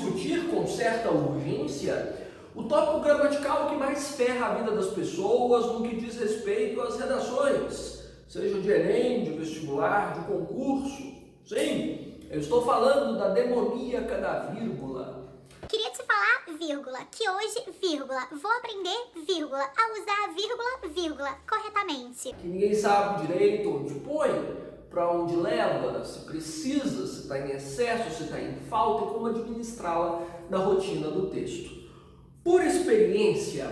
discutir com certa urgência o tópico gramatical que mais ferra a vida das pessoas no que diz respeito às redações, seja de Enem, de vestibular, de concurso. Sim, eu estou falando da demoníaca da vírgula. Queria te falar, vírgula, que hoje, vírgula, vou aprender, vírgula, a usar vírgula, vírgula, corretamente. Que ninguém sabe direito onde põe, para onde leva, se precisa, se está em excesso, se está em falta e como administrá-la na rotina do texto. Por experiência,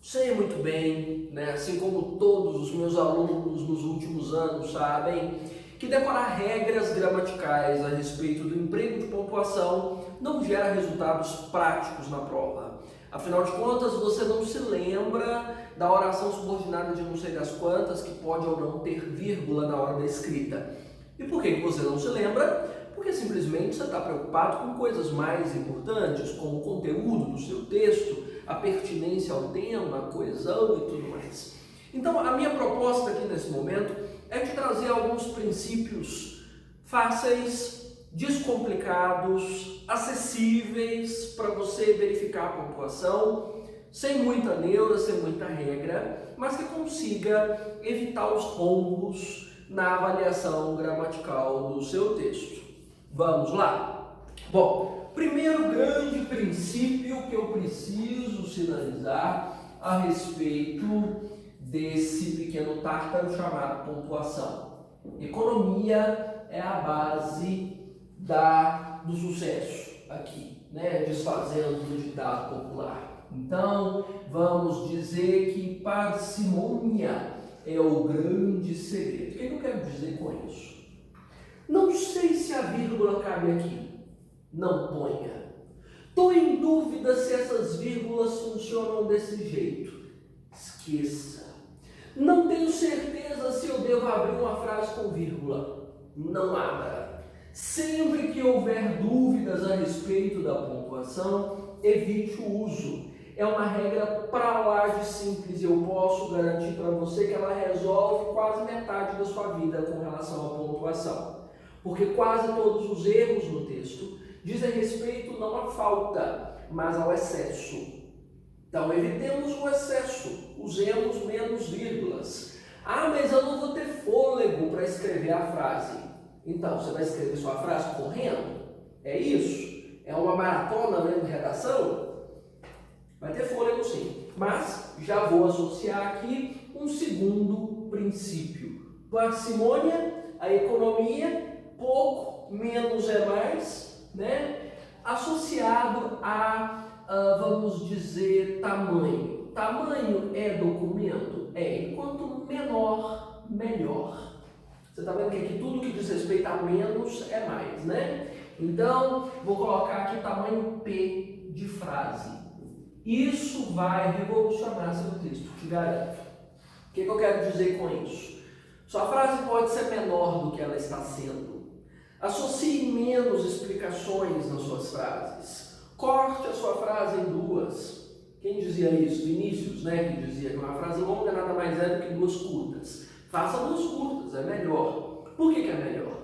sei muito bem, né, assim como todos os meus alunos nos últimos anos sabem, que decorar regras gramaticais a respeito do emprego de pontuação não gera resultados práticos na prova. Afinal de contas, você não se lembra da oração subordinada de não sei das quantas, que pode ou não ter vírgula na hora da escrita. E por que você não se lembra? Porque simplesmente você está preocupado com coisas mais importantes, como o conteúdo do seu texto, a pertinência ao tema, a coesão e tudo mais. Então, a minha proposta aqui nesse momento é te trazer alguns princípios fáceis, descomplicados, acessíveis para você verificar a pontuação, sem muita neura, sem muita regra, mas que consiga evitar os rombos na avaliação gramatical do seu texto. Vamos lá? Bom, primeiro grande princípio que eu preciso sinalizar a respeito desse pequeno tártaro chamado pontuação. Economia é a base do sucesso aqui, né? Desfazendo o ditado popular. Então, vamos dizer que parcimônia é o grande segredo. O que eu quero dizer com isso? Não sei se a vírgula cabe aqui. Não ponha. Estou em dúvida se essas vírgulas funcionam desse jeito. Esqueça. Não tenho certeza se eu devo abrir uma frase com vírgula. Não abra. Sempre que houver dúvidas a respeito da pontuação, evite o uso. É uma regra para lá de simples e eu posso garantir para você que ela resolve quase metade da sua vida com relação à pontuação. Porque quase todos os erros no texto dizem respeito não à falta, mas ao excesso. Então, evitemos o excesso, usemos menos vírgulas. Ah, mas eu não vou ter fôlego para escrever a frase. Então, você vai escrever sua frase correndo? É isso? É uma maratona mesmo de redação? Vai ter fôlego sim. Mas já vou associar aqui um segundo princípio. Parcimônia, a economia, pouco, menos é mais, né? Associado a vamos dizer, tamanho. Tamanho é documento? É. E quanto menor, melhor. Você está vendo que aqui tudo que diz respeito a menos é mais, né? Então, vou colocar aqui tamanho P de frase. Isso vai revolucionar seu texto, te garanto. O que eu quero dizer com isso? Sua frase pode ser menor do que ela está sendo. Associe menos explicações nas suas frases. Corte a sua frase em duas. Quem dizia isso? Vinícius, né? Que dizia que uma frase longa nada mais é do que duas curtas. Faça duas curtas, é melhor. Por que é melhor?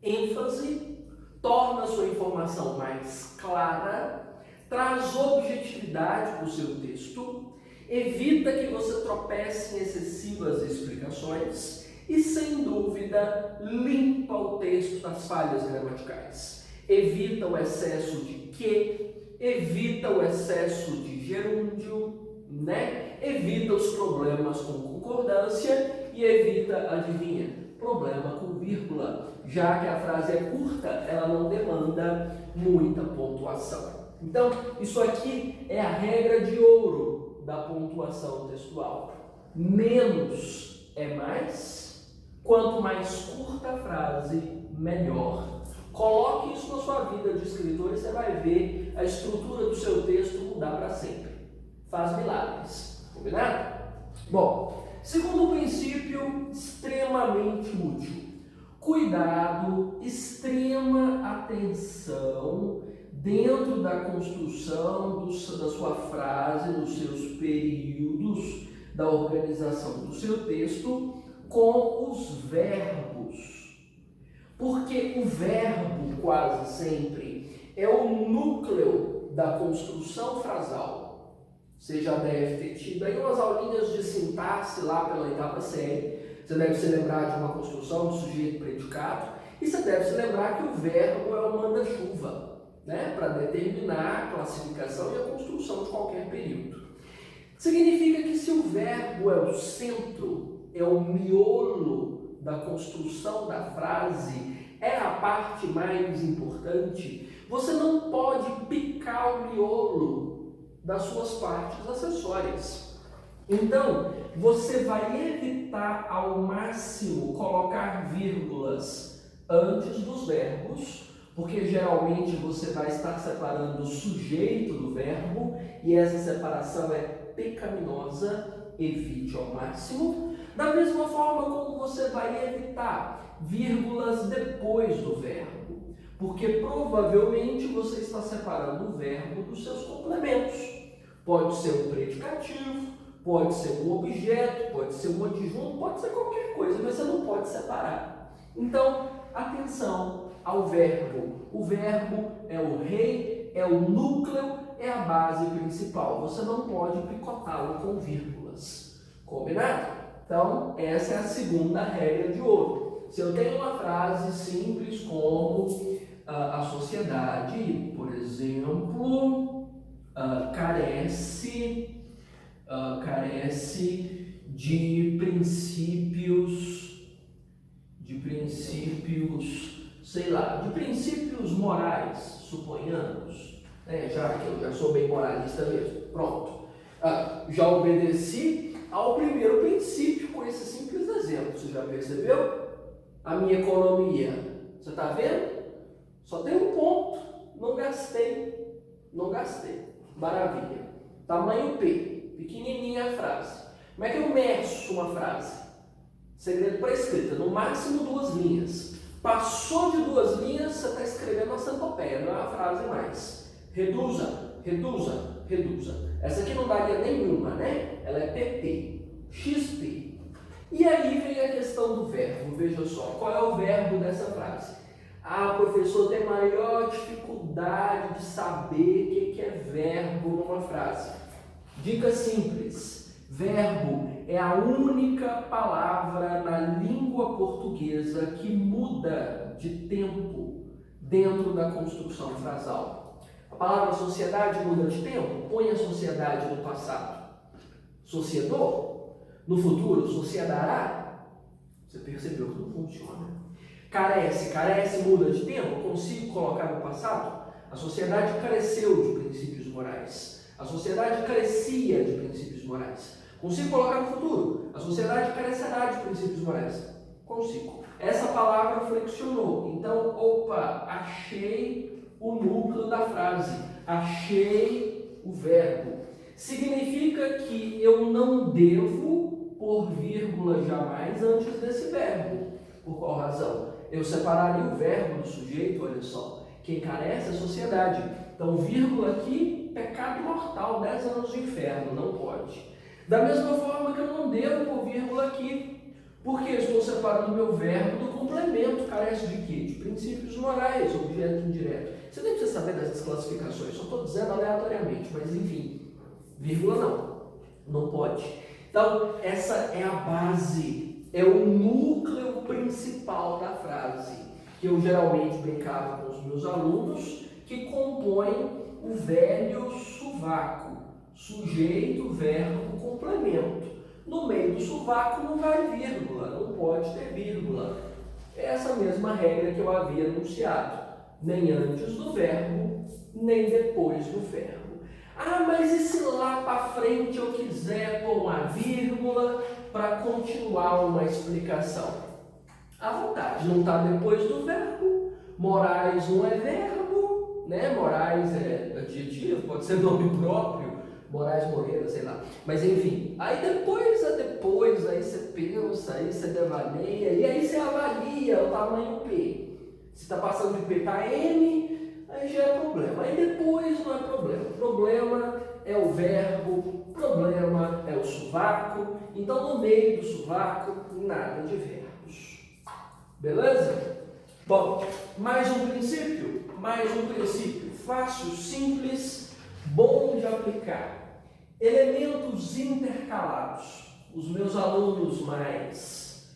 ênfase, torna a sua informação mais clara, traz objetividade para o seu texto, evita que você tropece em excessivas explicações e, sem dúvida, limpa o texto das falhas gramaticais. Evita o excesso de que, evita o excesso de gerúndio, né? Evita os problemas com concordância e evita, adivinha, problema com vírgula, já que a frase é curta, ela não demanda muita pontuação. Então, isso aqui é a regra de ouro da pontuação textual. Menos é mais, quanto mais curta a frase, melhor. Coloque isso na sua vida de escritor e você vai ver a estrutura do seu texto mudar para sempre. Faz milagres. Combinado? Bom, segundo princípio extremamente útil. Cuidado, extrema atenção dentro da construção da sua frase, dos seus períodos, da organização do seu texto com os verbos. Porque o verbo, quase sempre, é o núcleo da construção frasal. Você já deve ter tido aí umas aulinhas de sintaxe lá pela oitava série. Você deve se lembrar de uma construção de sujeito e predicado. E você deve se lembrar que o verbo é o manda-chuva, né, para determinar a classificação e a construção de qualquer período. Significa que se o verbo é o centro, é o miolo da construção da frase, é a parte mais importante, você não pode picar o miolo das suas partes acessórias. Então, você vai evitar ao máximo colocar vírgulas antes dos verbos, porque geralmente você vai estar separando o sujeito do verbo e essa separação é pecaminosa, evite ao máximo. Da mesma forma como você vai evitar vírgulas depois do verbo, porque provavelmente você está separando o verbo dos seus complementos. Pode ser um predicativo, pode ser um objeto, pode ser um adjunto, pode ser qualquer coisa, mas você não pode separar. Então, atenção ao verbo. O verbo é o rei, é o núcleo, é a base principal. Você não pode picotá-lo com vírgulas. Combinado? Então, essa é a segunda regra de ouro. Se eu tenho uma frase simples como a sociedade, por exemplo, carece de princípios morais, suponhamos, já que eu já sou bem moralista mesmo, pronto. Já obedeci ao primeiro princípio com esse simples exemplo, você já percebeu? A minha economia, você está vendo? Só tem um ponto, não gastei, maravilha. Tamanho P, pequenininha a frase. Como é que eu meço uma frase? Segredo para escrita, no máximo 2 linhas. Passou de 2 linhas, você está escrevendo uma centopeia, não é uma frase mais. Reduza. Essa aqui não daria nenhuma, né? Ela é PP, XP. E aí vem a questão do verbo, veja só. Qual é o verbo dessa frase? Professor, tem maior dificuldade de saber o que é verbo numa frase. Dica simples. Verbo é a única palavra na língua portuguesa que muda de tempo dentro da construção frasal. A palavra sociedade muda de tempo? Põe a sociedade no passado. Sociedor? No futuro, sociedará? Você percebeu que não funciona. Carece muda de tempo? Consigo colocar no passado? A sociedade careceu de princípios morais. A sociedade carecia de princípios morais. Consigo colocar no futuro? A sociedade carecerá de princípios morais. Consigo. Essa palavra flexionou. Então, achei o núcleo da frase. Achei o verbo. Significa que eu não devo pôr vírgula jamais antes desse verbo. Por qual razão? Eu separaria o verbo do sujeito, olha só. Quem carece é a sociedade. Então, vírgula aqui, pecado mortal, 10 anos de inferno, não pode. Da mesma forma que eu não devo pôr vírgula aqui, porque eu estou separando meu verbo do complemento. Carece de quê? De princípios morais, objeto indireto. Você nem precisa saber dessas classificações, só estou dizendo aleatoriamente, mas enfim, vírgula não pode. Então, essa é a base, é o núcleo principal da frase, que eu geralmente brincava com os meus alunos, que compõe o velho sovaco, sujeito, verbo, complemento. No meio do sovaco não vai vírgula, não pode ter vírgula. É essa mesma regra que eu havia anunciado, nem antes do verbo, nem depois do verbo. Mas e se lá para frente eu quiser pôr uma vírgula para continuar uma explicação? À vontade, não está depois do verbo. Moraes não é verbo, né? Moraes é adjetivo, pode ser nome próprio, Moraes Moreira, sei lá. Mas enfim, aí depois, aí você pensa, aí você devaneia, e aí você avalia o tamanho P. Se está passando de P para M, aí já é problema. Aí depois não é problema. O problema é o verbo, o problema é o sovaco. Então no meio do sovaco, nada de verbos. Beleza? Bom, mais um princípio. fácil, simples, bom de aplicar. Elementos intercalados. Os meus alunos mais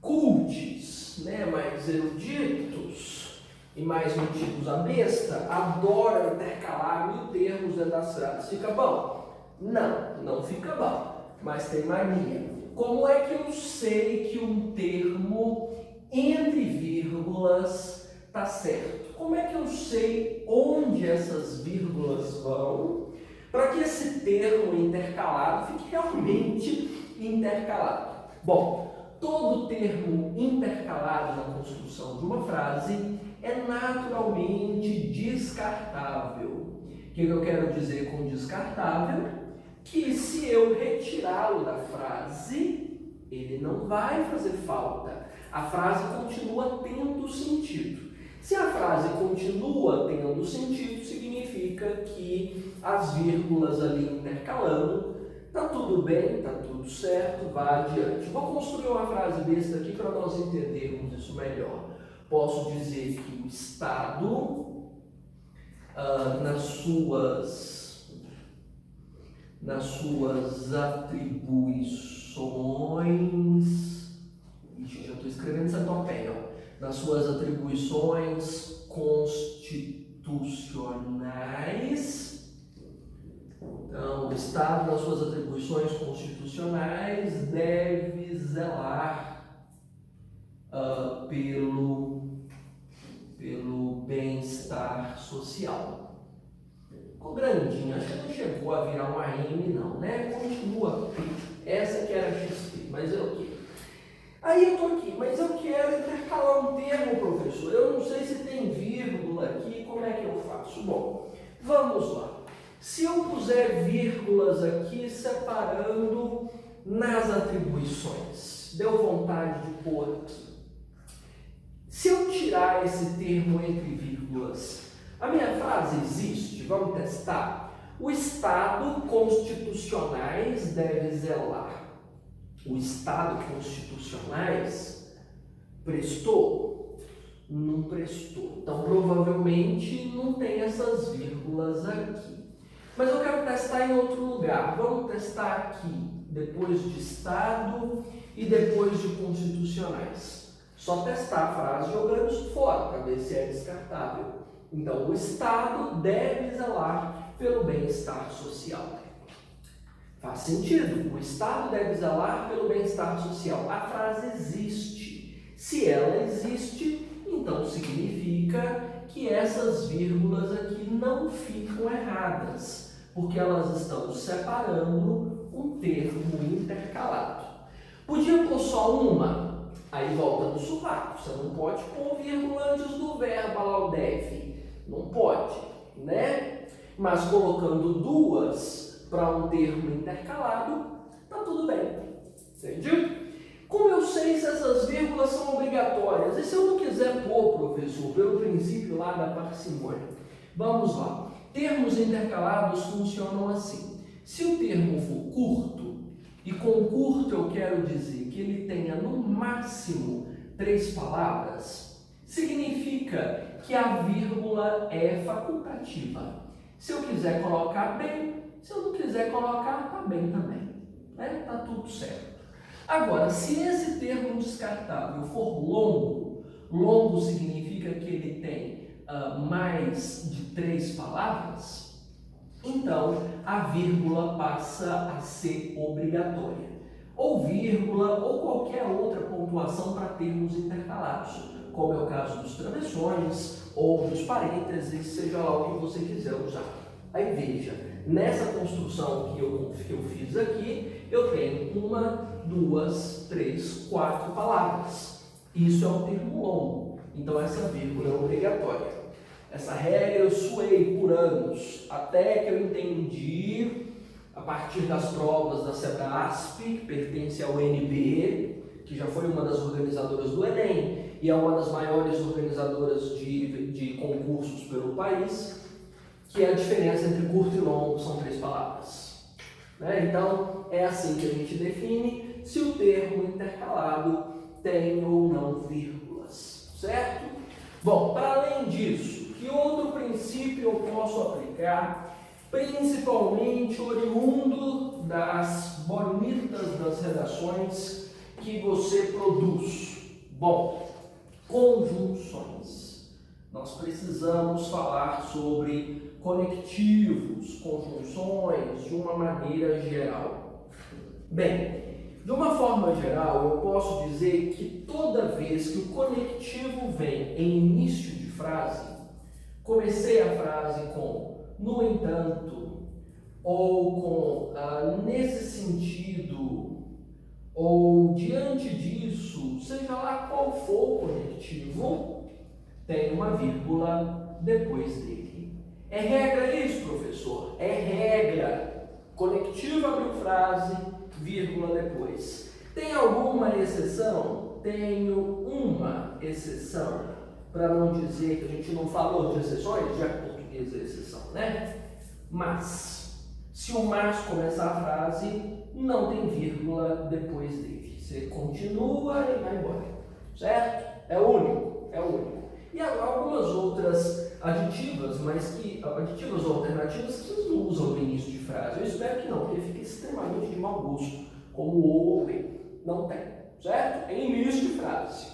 cultes, né, mais eruditos e mais metidos à besta, adoram intercalar mil termos dentro das frases. Fica bom? Não, não fica bom, mas tem mania. Como é que eu sei que um termo entre vírgulas está certo? Como é que eu sei onde essas vírgulas vão para que esse termo intercalado fique realmente intercalado? Bom, todo termo intercalado na construção de uma frase é naturalmente descartável. O que eu quero dizer com descartável? Que se eu retirá-lo da frase, ele não vai fazer falta. A frase continua tendo sentido. Se a frase continua tendo sentido, significa que as vírgulas ali intercalando, tá tudo bem, tá tudo certo, vá adiante. Vou construir uma frase besta aqui para nós entendermos isso melhor. Posso dizer que o Estado, nas suas atribuições, já estou escrevendo centopeia, nas suas atribuições constitucionais, então o Estado nas suas atribuições constitucionais deve zelar pelo bem-estar social. Ficou grandinho, acho que não chegou a virar um AM não, né? Continua P. Essa que era XP, mas é o quê? Aí eu tô aqui, mas eu quero intercalar um termo, professor. Eu não sei se tem vírgula aqui, como é que eu faço? Bom, vamos lá. Se eu puser vírgulas aqui separando nas atribuições, deu vontade de pôr aqui. Se eu tirar esse termo entre vírgulas, a minha frase existe? Vamos testar? O Estado constitucionais deve zelar. O Estado constitucionais prestou? Não prestou. Então, provavelmente, não tem essas vírgulas aqui. Mas eu quero testar em outro lugar. Vamos testar aqui, depois de Estado e depois de constitucionais. Só testar a frase jogando isso fora, para ver se é descartável. Então, o Estado deve zelar pelo bem-estar social. Faz sentido. O Estado deve zelar pelo bem-estar social. A frase existe. Se ela existe, então significa que essas vírgulas aqui não ficam erradas, porque elas estão separando um termo intercalado. Podia pôr só uma, aí volta no sovaco. Você não pode pôr vírgula antes do verbo lá o deve. Não pode, né? Mas colocando duas para um termo intercalado, tá tudo bem. Entendido? Como eu sei se essas vírgulas são obrigatórias? E se eu não quiser pôr, professor, pelo princípio lá da parcimônia? Vamos lá. Termos intercalados funcionam assim. Se o termo for curto, e com curto eu quero dizer que ele tenha no máximo 3 palavras, significa que a vírgula é facultativa. Se eu quiser colocar bem, se eu não quiser colocar, tá bem também. Né? Tá tudo certo. Agora, se esse termo descartável for longo, longo significa que ele tem mais de 3 palavras, então a vírgula passa a ser obrigatória. Ou vírgula, ou qualquer outra pontuação para termos intercalados, como é o caso dos travessões ou dos parênteses, seja lá o que você quiser usar. Aí veja, nessa construção que eu fiz aqui, eu tenho 1, 2, 3, 4 palavras. Isso é um termo longo, então essa vírgula é obrigatória. Essa regra eu suei por anos, até que eu entendi, a partir das provas da SEBRASP, que pertence ao NB, que já foi uma das organizadoras do Enem, e é uma das maiores organizadoras de concursos pelo país, que a diferença entre curto e longo são 3 palavras. Né? Então, é assim que a gente define se o termo intercalado tem ou não vírgulas, certo? Bom, para além disso, que outro princípio princípio eu posso aplicar principalmente oriundo das bonitas das redações que você produz. Bom, conjunções. Nós precisamos falar sobre conectivos, conjunções de uma maneira geral. Bem, de uma forma geral, eu posso dizer que toda vez que o conectivo vem em início de frase, comecei a frase com no entanto, ou com nesse sentido, ou diante disso, seja lá qual for o conectivo, tem uma vírgula depois dele. É regra isso, professor? É regra. Conectivo abriu frase, vírgula depois. Tem alguma exceção? Tenho uma exceção. Para não dizer que a gente não falou de exceções, já que português é exceção, né? Mas, se o mas começar a frase, não tem vírgula depois dele. Você continua e vai embora. Certo? É o único. É o único. E há algumas outras aditivas, aditivas ou alternativas que vocês não usam no início de frase. Eu espero que não, porque fica extremamente de mau gosto, como o ou e. Não tem, certo? É início de frase.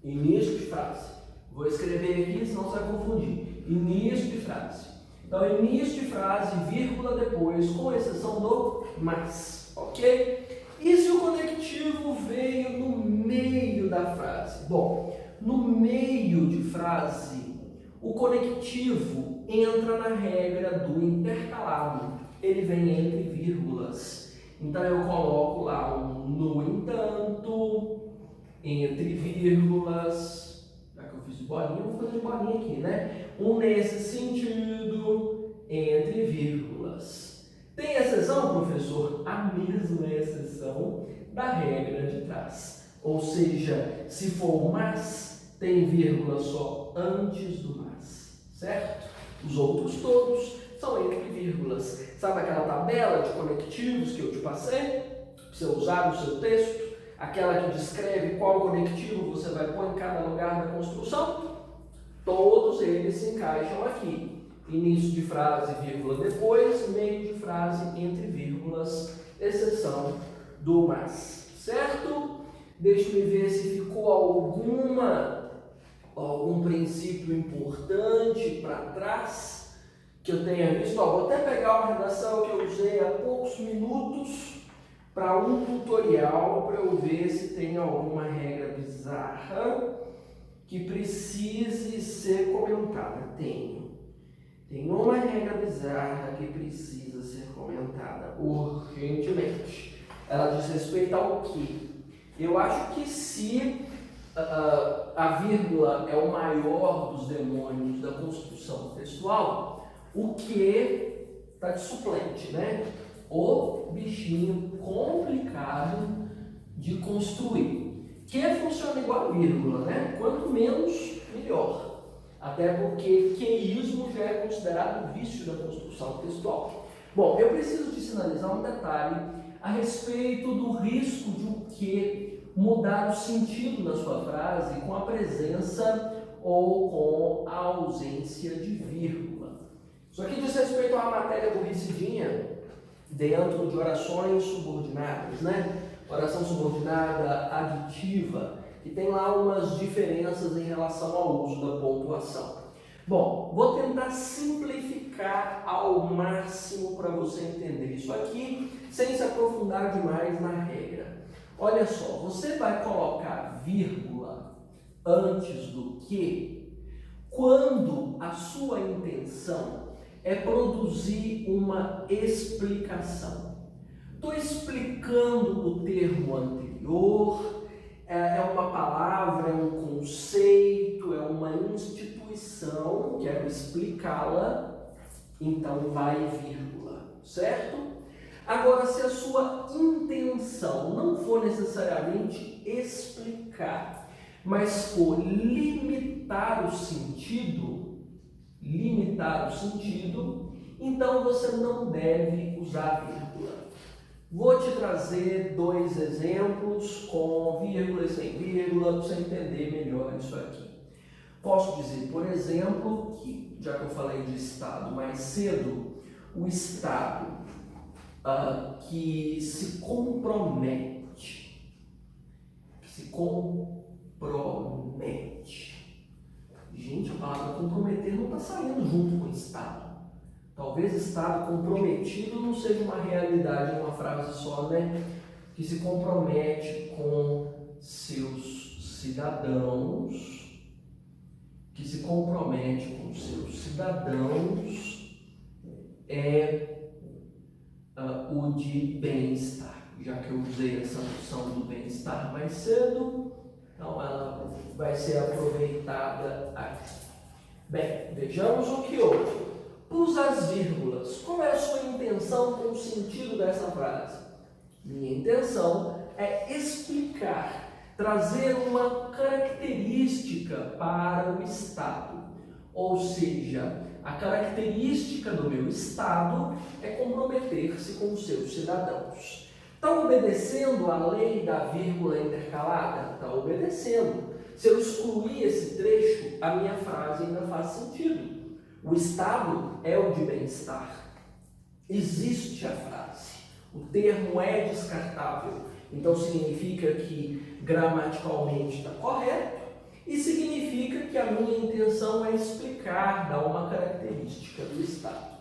Início de frase. Vou escrever aqui, senão você vai confundir. Início de frase. Então, início de frase, vírgula depois, com exceção do mas, ok? E se o conectivo veio no meio da frase? Bom, no meio de frase, o conectivo entra na regra do intercalado. Ele vem entre vírgulas. Então eu coloco lá um no entanto, entre vírgulas. Já que eu fiz de bolinha, vou fazer de bolinha aqui, né? Um nesse sentido, entre vírgulas. Tem exceção, professor? A mesma exceção da regra de trás. Ou seja, se for mas, tem vírgula só antes do mas, certo? Os outros todos são entre vírgulas. Sabe aquela tabela de conectivos que eu te passei? Para você usar no seu texto? Aquela que descreve qual conectivo você vai pôr em cada lugar da construção? Todos eles se encaixam aqui. Início de frase, vírgula depois, meio de frase, entre vírgulas, exceção do mas, certo? Deixa-me ver se ficou algum princípio importante para trás que eu tenha visto. Vou até pegar uma redação que eu usei há poucos minutos para um tutorial para eu ver se tem alguma regra bizarra que precise ser comentada. Tem uma regra bizarra que precisa ser comentada urgentemente. Ela diz respeito ao quê? Eu acho que se a vírgula é o maior dos demônios da construção textual, o que está de suplente, né? O bichinho complicado de construir. Que funciona igual a vírgula, né? Quanto menos, melhor. Até porque queísmo já é considerado vício da construção textual. Bom, eu preciso te sinalizar um detalhe a respeito do risco de o que mudar o sentido da sua frase com a presença ou com a ausência de vírgula. Isso aqui diz respeito à matéria aborrecidinha dentro de orações subordinadas, né? Oração subordinada aditiva, que tem lá umas diferenças em relação ao uso da pontuação. Bom, vou tentar simplificar ao máximo para você entender isso aqui, sem se aprofundar demais na regra. Olha só, você vai colocar vírgula antes do que quando a sua intenção é produzir uma explicação. Estou explicando o termo anterior, é uma palavra, é um conceito, é uma instituição, quero explicá-la, então vai vírgula, certo? Agora, se a sua intenção não for necessariamente explicar, mas for limitar o sentido, então você não deve usar vírgula. Vou te trazer 2 exemplos com vírgula e sem vírgula para você entender melhor isso aqui. Posso dizer, por exemplo, que, já que eu falei de Estado mais cedo, o Estado que se compromete, Gente, a palavra comprometer não está saindo junto com Estado. Talvez Estado comprometido não seja uma realidade em uma frase só, né? Que se compromete com seus cidadãos, é o de bem-estar. Já que eu usei essa noção do bem-estar mais cedo, então ela vai ser aproveitada aqui. Bem, vejamos o que houve. Pus as vírgulas. Qual é a sua intenção com o sentido dessa frase? Minha intenção é explicar, trazer uma característica para o Estado. Ou seja, a característica do meu Estado é comprometer-se com os seus cidadãos. Está obedecendo à lei da vírgula intercalada? Está obedecendo. Se eu excluir esse trecho, a minha frase ainda faz sentido. O Estado é o de bem-estar. Existe a frase. O termo é descartável. Então significa que gramaticalmente está correto e significa que a minha intenção é explicar, dar uma característica do Estado.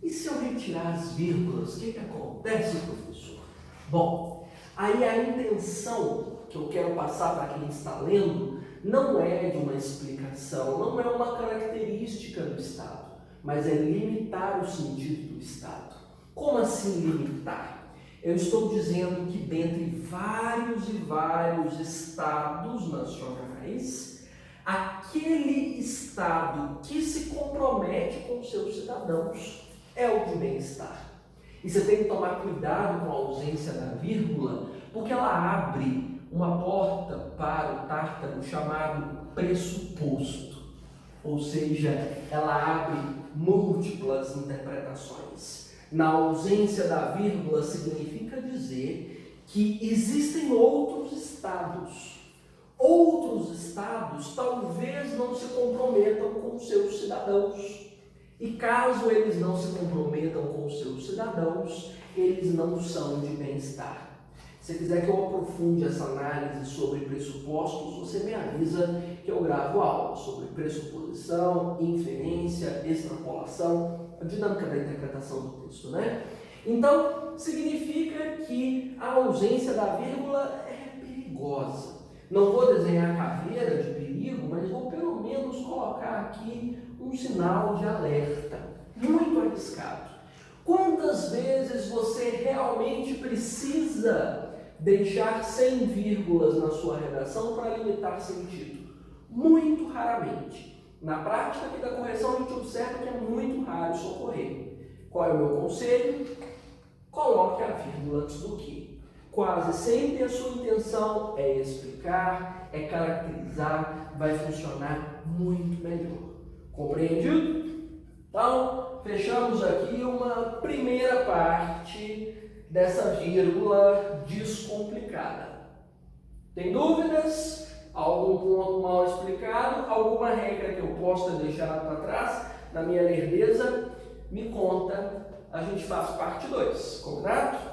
E se eu retirar as vírgulas, o que acontece, professor? Bom, aí a intenção que eu quero passar para quem está lendo não é de uma explicação, não é uma característica do Estado, mas é limitar o sentido do Estado. Como assim limitar? Eu estou dizendo que dentre vários e vários estados nacionais, aquele estado que se compromete com seus cidadãos é o de bem-estar. E você tem que tomar cuidado com a ausência da vírgula, porque ela abre uma porta para o tártaro chamado pressuposto. Ou seja, ela abre múltiplas interpretações. Na ausência da vírgula significa dizer que existem outros estados. Outros estados talvez não se comprometam com seus cidadãos. E caso eles não se comprometam com seus cidadãos, eles não são de bem-estar. Se quiser que eu aprofunde essa análise sobre pressupostos, você me avisa que eu gravo aula sobre pressuposição, inferência, extrapolação, a dinâmica da interpretação do texto, né? Então, significa que a ausência da vírgula é perigosa. Não vou desenhar caveira de perigo, mas vou pelo menos colocar aqui um sinal de alerta. Muito arriscado. Quantas vezes você realmente precisa deixar sem vírgulas na sua redação para limitar sentido? Muito raramente. Na prática aqui da correção, a gente observa que é muito raro isso ocorrer. Qual é o meu conselho? Coloque a vírgula antes do que. Quase sempre a sua intenção é explicar, é caracterizar, vai funcionar muito melhor. Compreendido? Então, fechamos aqui uma primeira parte dessa vírgula descomplicada. Tem dúvidas? Algum ponto mal explicado? Alguma regra que eu possa deixar para trás? Na minha lerdeza, me conta, a gente faz parte 2, combinado?